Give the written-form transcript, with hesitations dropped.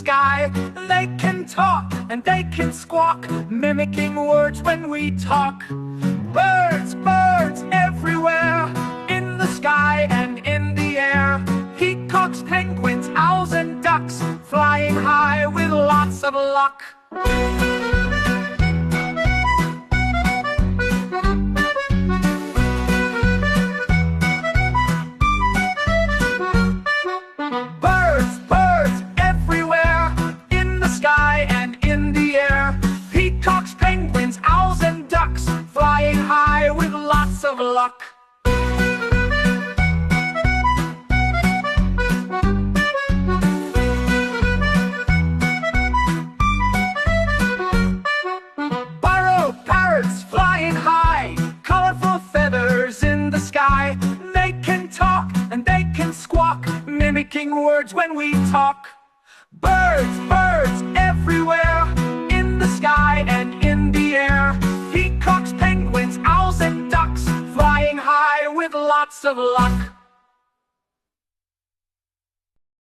sky. They can talk and they can squawk, mimicking words when we talk. Birds, birds everywhere, in the sky and in the air. Peacocks, penguins, owls and ducks, flying high with lots of luck. Birds, birds everywhere, in the sky and in the air. Peacocks, penguins, owls and ducks, flying high with lots of luck. Parrots flying high, colorful feathers in the sky. They can talk and they can squawk, mimicking words when we talk. Birds, birds everywhere, in the sky and in the air. Peacocks, penguins, owls and ducks, flying high with lots of luck.